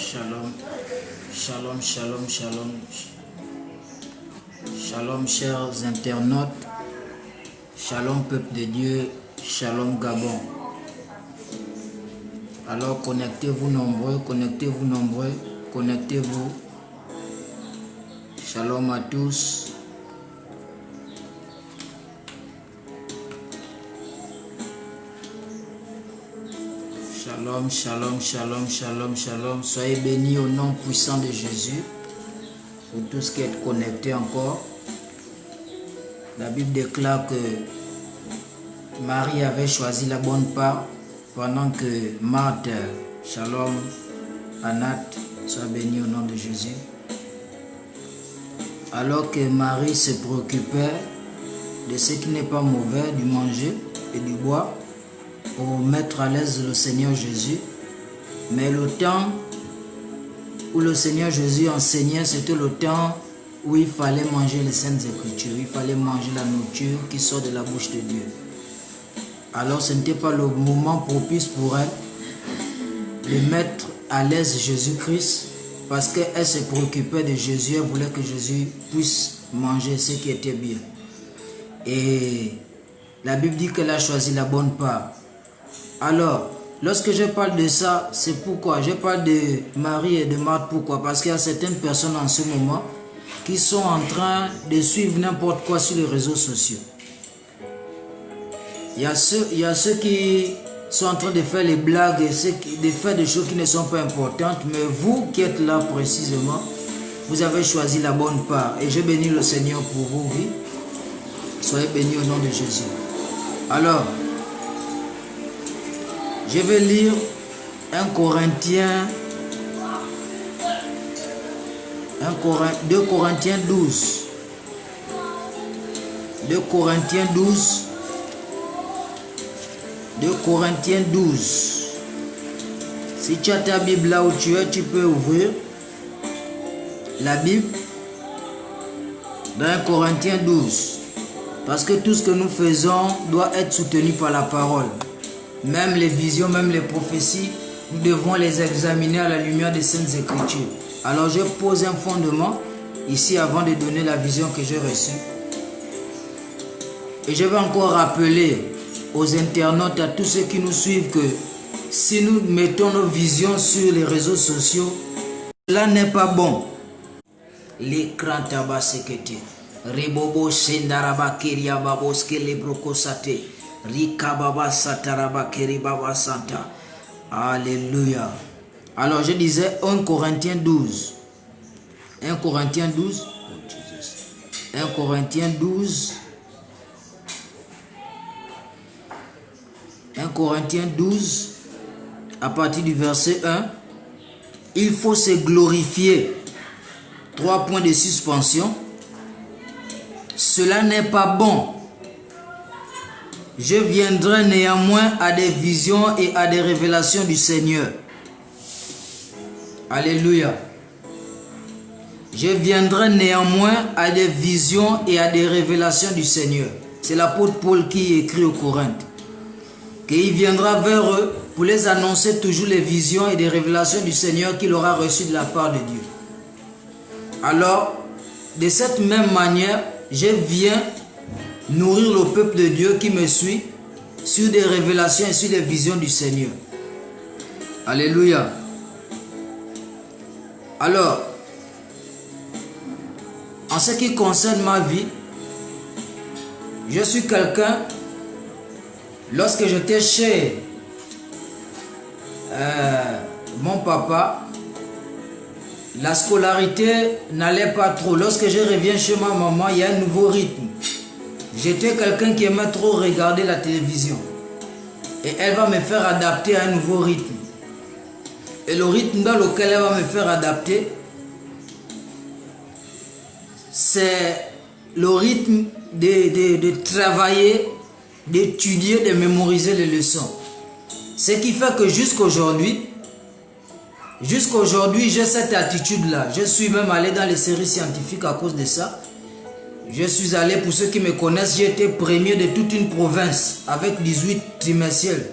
Shalom, shalom, shalom, shalom. Shalom, chers internautes. Shalom, peuple de Dieu. Shalom, Gabon. Alors, connectez-vous nombreux, connectez-vous nombreux, connectez-vous. Shalom à tous. Shalom, shalom, shalom, shalom, shalom. Soyez bénis au nom puissant de Jésus. Pour tous qui êtes connectés encore. La Bible déclare que Marie avait choisi la bonne part pendant que Marthe, shalom, Anat, soyez bénis au nom de Jésus. Alors que Marie se préoccupait de ce qui n'est pas mauvais, du manger et du boire, pour mettre à l'aise le Seigneur Jésus. Mais le temps où le Seigneur Jésus enseignait, c'était le temps où il fallait manger les Saintes Écritures. Il fallait manger la nourriture qui sort de la bouche de Dieu. Alors ce n'était pas le moment propice pour elle de mettre à l'aise Jésus-Christ, parce qu'elle se préoccupait de Jésus. Elle voulait que Jésus puisse manger ce qui était bien. Et la Bible dit qu'elle a choisi la bonne part. Alors, lorsque je parle de ça, c'est pourquoi je parle de Marie et de Marthe. Pourquoi? Parce qu'il y a certaines personnes en ce moment qui sont en train de suivre n'importe quoi sur les réseaux sociaux. Il y a ceux qui sont en train de faire les blagues et de faire des choses qui ne sont pas importantes. Mais vous qui êtes là précisément, vous avez choisi la bonne part. Et je bénis le Seigneur pour vos vies. Soyez bénis au nom de Jésus. Alors, je vais lire 2 Corinthiens 12. 2 Corinthiens 12. 2 Corinthiens 12. Si tu as ta Bible là où tu es, tu peux ouvrir la Bible dans 1 Corinthiens 12. Parce que tout ce que nous faisons doit être soutenu par la parole. Même les visions, même les prophéties, nous devons les examiner à la lumière des Saintes Écritures. Alors je pose un fondement ici avant de donner la vision que j'ai reçue. Et je vais encore rappeler aux internautes, à tous ceux qui nous suivent, que si nous mettons nos visions sur les réseaux sociaux, cela n'est pas bon. L'écran tabac séqueté. Ribobo sendaraba keria baboske lebrokosate. Rikababa sataraba keribaba santa. Alléluia. Alors je disais 1 Corinthiens 12. 1 Corinthiens 12. 1 Corinthiens 12. 1 Corinthiens 12. À partir du verset 1. Il faut se glorifier. 3 points de suspension. Cela n'est pas bon. Je viendrai néanmoins à des visions et à des révélations du Seigneur. Alléluia. Je viendrai néanmoins à des visions et à des révélations du Seigneur. C'est l'apôtre Paul qui écrit aux Corinthes. Qu'il viendra vers eux pour les annoncer toujours les visions et des révélations du Seigneur qu'il aura reçues de la part de Dieu. Alors, de cette même manière, je viens nourrir le peuple de Dieu qui me suit sur des révélations et sur les visions du Seigneur. Alléluia. Alors, en ce qui concerne ma vie, je suis quelqu'un, lorsque j'étais chez mon papa, la scolarité n'allait pas trop. Lorsque je reviens chez ma maman, il y a un nouveau rythme. J'étais quelqu'un qui aimait trop regarder la télévision. Et elle va me faire adapter à un nouveau rythme. Et le rythme dans lequel elle va me faire adapter, c'est le rythme de travailler, d'étudier, de mémoriser les leçons. Ce qui fait que jusqu'aujourd'hui, j'ai cette attitude-là. Je suis même allé dans les séries scientifiques à cause de ça. Je suis allé, pour ceux qui me connaissent, j'ai été premier de toute une province avec 18 trimestriels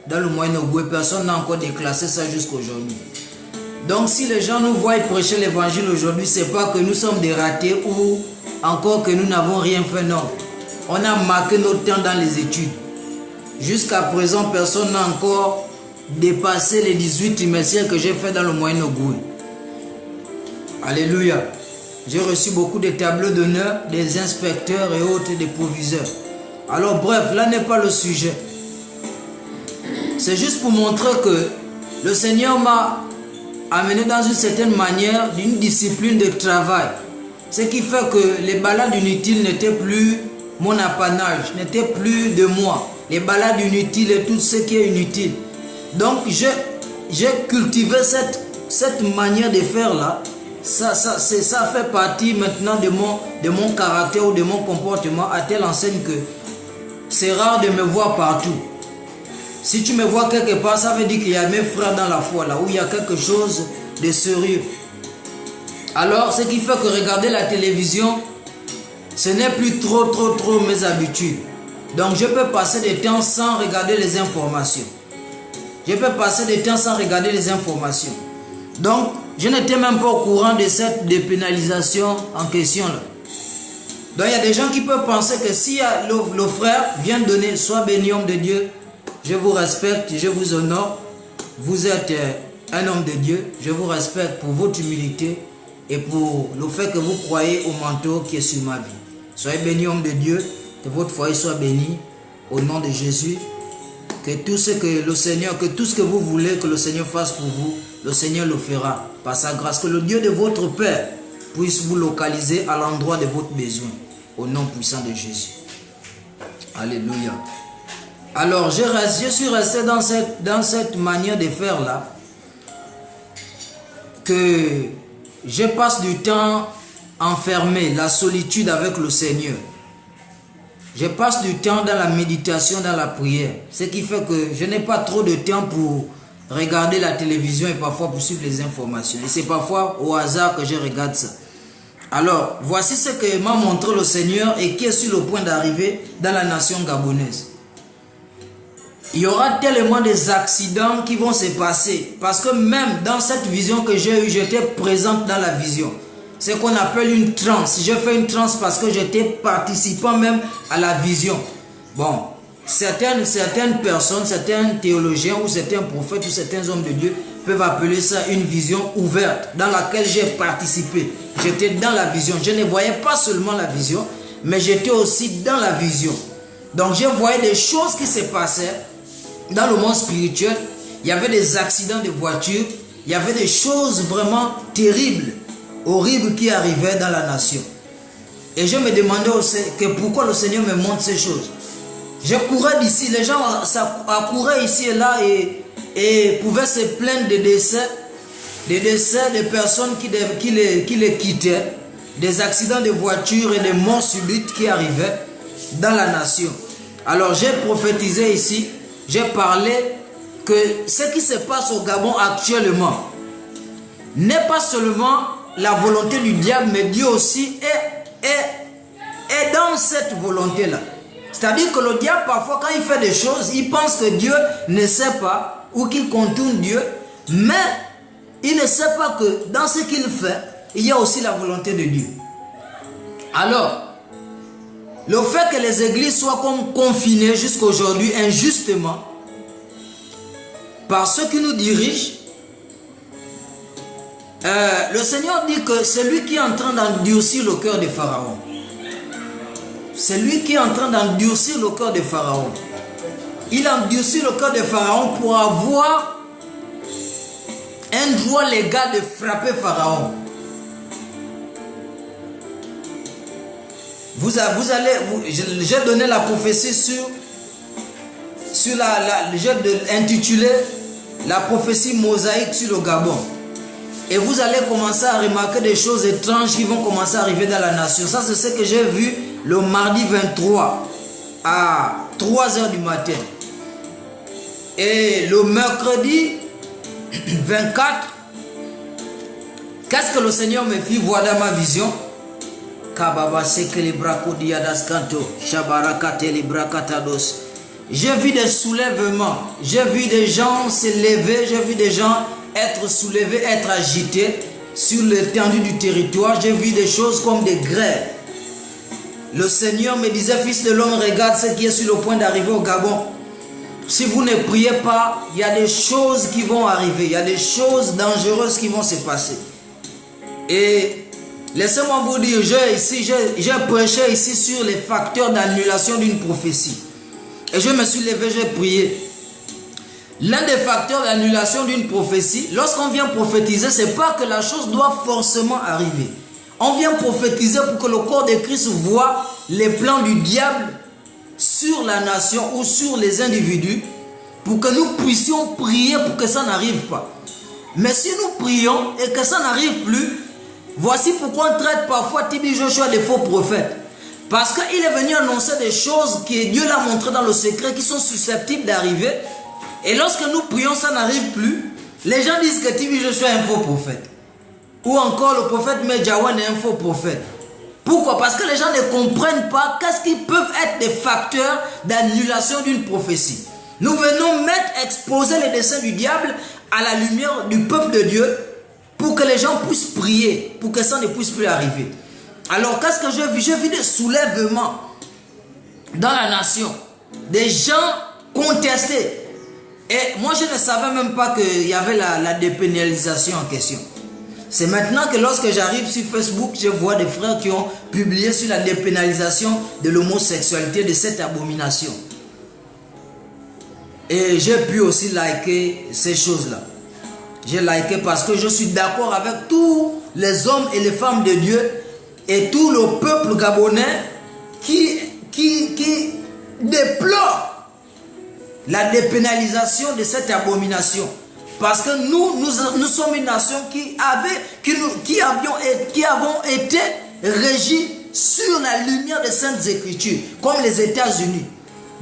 dans le Moyen-Orient. Personne n'a encore déclassé ça jusqu'à aujourd'hui. Donc si les gens nous voient prêcher l'évangile aujourd'hui, c'est pas que nous sommes des ratés ou encore que nous n'avons rien fait, non. On a marqué notre temps dans les études. Jusqu'à présent, personne n'a encore dépassé les 18 trimestriels que j'ai fait dans le Moyen-Ogooué. Alléluia. J'ai reçu beaucoup de tableaux d'honneur, des inspecteurs et autres, des proviseurs. Alors bref, là n'est pas le sujet. C'est juste pour montrer que le Seigneur m'a amené dans une certaine manière d'une discipline de travail. Ce qui fait que les balades inutiles n'étaient plus mon apanage, n'étaient plus de moi. Les balades inutiles et tout ce qui est inutile. Donc j'ai cultivé cette manière de faire là. Ça fait partie maintenant de mon caractère ou de mon comportement à telle enseigne que c'est rare de me voir partout. Si tu me vois quelque part, ça veut dire qu'il y a mes frères dans la foi là, où il y a quelque chose de sérieux. Alors, ce qui fait que regarder la télévision, ce n'est plus trop mes habitudes. Donc, je peux passer des temps sans regarder les informations. Je peux passer des temps sans regarder les informations. Donc, je n'étais même pas au courant de cette dépénalisation en question là. Donc, il y a des gens qui peuvent penser que si le frère vient donner, soit béni homme de Dieu, je vous respecte, je vous honore. Vous êtes un homme de Dieu. Je vous respecte pour votre humilité et pour le fait que vous croyez au manteau qui est sur ma vie. Soyez béni homme de Dieu, que votre foyer soit béni au nom de Jésus. Que tout ce que le Seigneur, que tout ce que vous voulez que le Seigneur fasse pour vous, le Seigneur le fera par sa grâce. Que le Dieu de votre Père puisse vous localiser à l'endroit de votre besoin. Au nom puissant de Jésus. Alléluia. Alors, je suis resté dans cette manière de faire là. Que je passe du temps enfermé, la solitude avec le Seigneur. Je passe du temps dans la méditation, dans la prière. Ce qui fait que je n'ai pas trop de temps pour regarder la télévision et parfois pour suivre les informations. Et c'est parfois au hasard que je regarde ça. Alors, voici ce que m'a montré le Seigneur et qui est sur le point d'arriver dans la nation gabonaise. Il y aura tellement des accidents qui vont se passer. Parce que même dans cette vision que j'ai eue, j'étais présente dans la vision. C'est ce qu'on appelle une transe. J'ai fait une transe parce que j'étais participant même à la vision. Bon, certaines personnes, certains théologiens ou certains prophètes ou certains hommes de Dieu peuvent appeler ça une vision ouverte dans laquelle j'ai participé. J'étais dans la vision. Je ne voyais pas seulement la vision, mais j'étais aussi dans la vision. Donc je voyais des choses qui se passaient dans le monde spirituel. Il y avait des accidents de voitures. Il y avait des choses vraiment terribles, horribles qui arrivaient dans la nation. Et je me demandais aussi que pourquoi le Seigneur me montre ces choses. Je courais d'ici, les gens accouraient ici et là et pouvaient se plaindre des décès de personnes qui les quittaient, des accidents de voitures et des morts subites qui arrivaient dans la nation. Alors j'ai prophétisé ici, j'ai parlé que ce qui se passe au Gabon actuellement n'est pas seulement la volonté du diable, mais Dieu aussi est dans cette volonté-là. C'est-à-dire que le diable, parfois, quand il fait des choses, il pense que Dieu ne sait pas ou qu'il contourne Dieu, mais il ne sait pas que dans ce qu'il fait, il y a aussi la volonté de Dieu. Alors, le fait que les églises soient comme confinées jusqu'à aujourd'hui injustement par ceux qui nous dirigent, le Seigneur dit que c'est lui qui est en train d'endurcir le cœur de Pharaon. C'est lui qui est en train d'endurcir le cœur de Pharaon. Il endurcit le cœur de Pharaon pour avoir un droit légal de frapper Pharaon. J'ai donné la prophétie j'ai intitulé la prophétie mosaïque sur le Gabon. Et vous allez commencer à remarquer des choses étranges qui vont commencer à arriver dans la nation. Ça, c'est ce que j'ai vu le mardi 23 à 3 h du matin. Et le mercredi 24, qu'est-ce que le Seigneur me fit voir dans ma vision? J'ai vu des soulèvements, j'ai vu des gens se lever, j'ai vu des gens être soulevé, être agité sur l'étendue du territoire. J'ai vu des choses comme des grèves. Le Seigneur me disait, fils de l'homme, regarde ce qui est sur le point d'arriver au Gabon. Si vous ne priez pas, il y a des choses qui vont arriver. Il y a des choses dangereuses qui vont se passer. Et laissez-moi vous dire, j'ai prêché ici sur les facteurs d'annulation d'une prophétie. Et je me suis levé, j'ai prié. L'un des facteurs d'annulation d'une prophétie, lorsqu'on vient prophétiser, ce n'est pas que la chose doit forcément arriver. On vient prophétiser pour que le corps de Christ voit les plans du diable sur la nation ou sur les individus, pour que nous puissions prier pour que ça n'arrive pas. Mais si nous prions et que ça n'arrive plus, voici pourquoi on traite parfois TB Joshua des faux prophètes. Parce qu'il est venu annoncer des choses que Dieu l'a montré dans le secret qui sont susceptibles d'arriver. Et lorsque nous prions, ça n'arrive plus. Les gens disent que TB Joshua est un faux prophète. Ou encore le prophète Medjawan est un faux prophète. Pourquoi? Parce que les gens ne comprennent pas qu'est-ce qui peuvent être des facteurs d'annulation d'une prophétie. Nous venons exposer les desseins du diable à la lumière du peuple de Dieu pour que les gens puissent prier, pour que ça ne puisse plus arriver. Alors qu'est-ce que j'ai vu? J'ai vu des soulèvements dans la nation. Des gens contestés. Et moi je ne savais même pas qu'il y avait la dépénalisation en question. C'est maintenant que lorsque j'arrive sur Facebook, je vois des frères qui ont publié sur la dépénalisation de l'homosexualité, de cette abomination. Et j'ai pu aussi liker ces choses-là. J'ai liké parce que je suis d'accord avec tous les hommes et les femmes de Dieu et tout le peuple gabonais qui déplore la dépénalisation de cette abomination. Parce que nous sommes une nation qui avons été régis sur la lumière des Saintes Écritures, comme les États-Unis.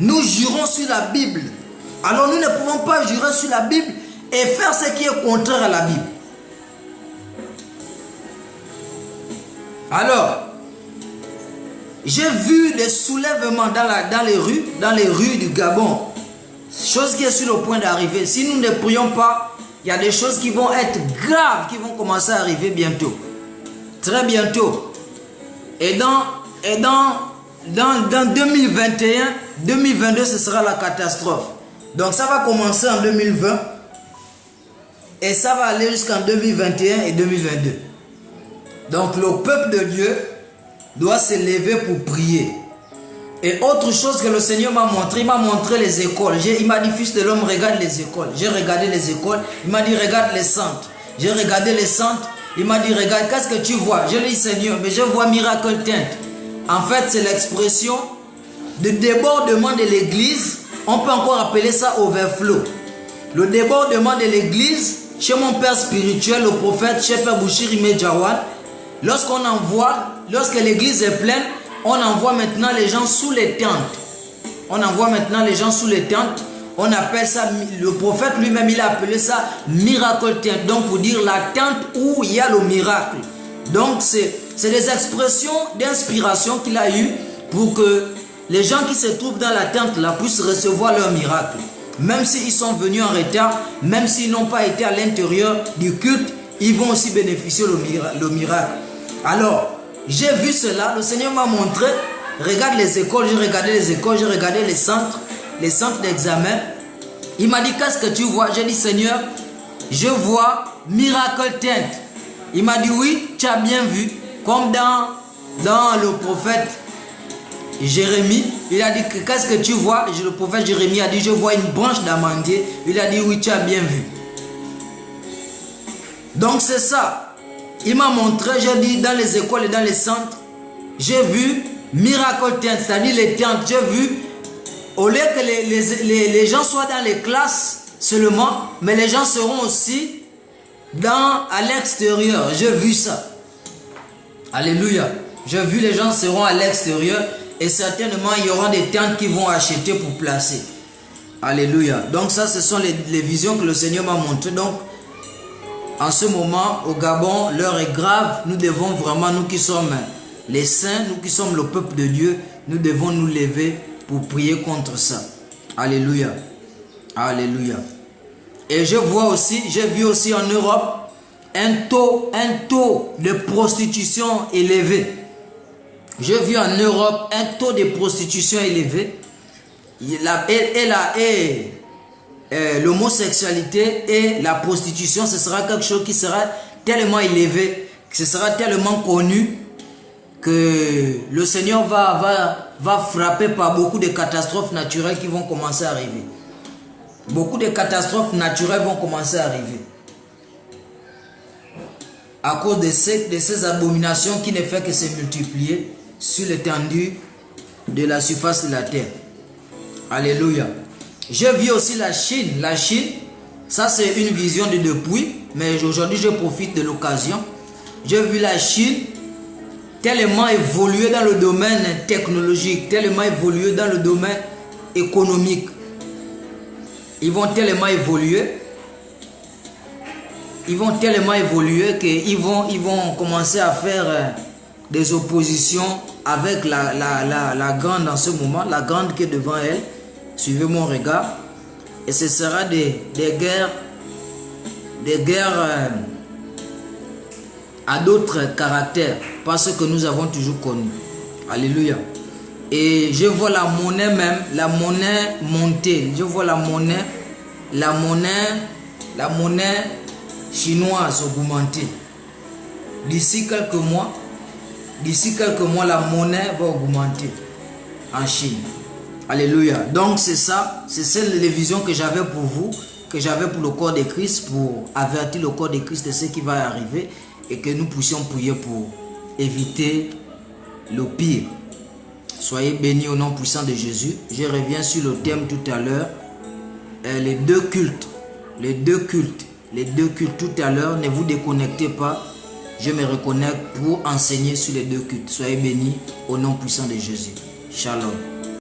Nous jurons sur la Bible. Alors nous ne pouvons pas jurer sur la Bible et faire ce qui est contraire à la Bible. Alors, j'ai vu des soulèvements dans les rues du Gabon. Chose qui est sur le point d'arriver. Si nous ne prions pas, il y a des choses qui vont être graves, qui vont commencer à arriver bientôt. Très bientôt. Et dans 2021, 2022, ce sera la catastrophe. Donc ça va commencer en 2020. Et ça va aller jusqu'en 2021 et 2022. Donc le peuple de Dieu doit se lever pour prier. Et autre chose que le Seigneur m'a montré, il m'a montré les écoles. Il m'a dit, fils de l'homme, regarde les écoles. J'ai regardé les écoles. Il m'a dit, regarde les centres. J'ai regardé les centres. Il m'a dit, regarde, qu'est-ce que tu vois? Je lui ai dit, Seigneur, mais je vois Miracle Tent. En fait, c'est l'expression de débordement de l'église. On peut encore appeler ça overflow. Le débordement de l'église, chez mon père spirituel, le prophète Shepherd Bushiri Medjawan, lorsque l'église est pleine, on envoie maintenant les gens sous les tentes. On envoie maintenant les gens sous les tentes. On appelle ça, le prophète lui-même, il a appelé ça Miracle Tent. Donc, pour dire la tente où il y a le miracle. Donc, c'est des expressions d'inspiration qu'il a eues pour que les gens qui se trouvent dans la tente là puissent recevoir leur miracle. Même s'ils sont venus en retard, même s'ils n'ont pas été à l'intérieur du culte, ils vont aussi bénéficier le miracle. Alors, j'ai vu cela, le Seigneur m'a montré, regarde les écoles, j'ai regardé les écoles, j'ai regardé les centres d'examen. Il m'a dit, qu'est-ce que tu vois? J'ai dit, Seigneur, je vois Miracle Tent. Il m'a dit, oui, tu as bien vu, comme dans le prophète Jérémie, il a dit, qu'est-ce que tu vois? Le prophète Jérémie a dit, je vois une branche d'amandier. Il a dit, oui, tu as bien vu. Donc c'est ça. Il m'a montré, j'ai dit, dans les écoles et dans les centres, j'ai vu Miracle Tent, c'est-à-dire les tentes. J'ai vu, au lieu que les gens soient dans les classes seulement, mais les gens seront aussi à l'extérieur. J'ai vu ça. Alléluia. J'ai vu les gens seront à l'extérieur et certainement il y aura des tentes qui vont acheter pour placer. Alléluia. Donc ça, ce sont les visions que le Seigneur m'a montrées. Donc, en ce moment, au Gabon, l'heure est grave. Nous devons vraiment, nous qui sommes les saints, nous qui sommes le peuple de Dieu, nous devons nous lever pour prier contre ça. Alléluia. Alléluia. Et je vois aussi, j'ai vu aussi en Europe un taux de prostitution élevé. J'ai vu en Europe un taux de prostitution élevé. L'homosexualité et la prostitution, ce sera quelque chose qui sera tellement élevé, ce sera tellement connu que le Seigneur va frapper par beaucoup de catastrophes naturelles qui vont commencer à arriver. Beaucoup de catastrophes naturelles vont commencer à arriver. À cause de ces abominations qui ne font que se multiplier sur l'étendue de la surface de la terre. Alléluia. Je vis aussi la Chine. La Chine, ça c'est une vision de depuis, mais aujourd'hui je profite de l'occasion. J'ai vu la Chine tellement évoluer dans le domaine technologique, tellement évoluer dans le domaine économique. Ils vont tellement évoluer qu'ils vont commencer à faire des oppositions avec la grande en ce moment, la grande qui est devant elle. Suivez mon regard. Et ce sera des guerres à d'autres caractères, pas ce que nous avons toujours connu. Alléluia. Et je vois la monnaie même, la monnaie monter. Je vois la monnaie chinoise augmenter. D'ici quelques mois, la monnaie va augmenter en Chine. Alléluia. Donc c'est ça, c'est les visions que j'avais pour vous, que j'avais pour le corps de Christ, pour avertir le corps de Christ de ce qui va arriver et que nous puissions prier pour éviter le pire. Soyez bénis au nom puissant de Jésus. Je reviens sur le thème tout à l'heure. Les deux cultes tout à l'heure. Ne vous déconnectez pas. Je me reconnecte pour enseigner sur les deux cultes. Soyez bénis au nom puissant de Jésus. Shalom.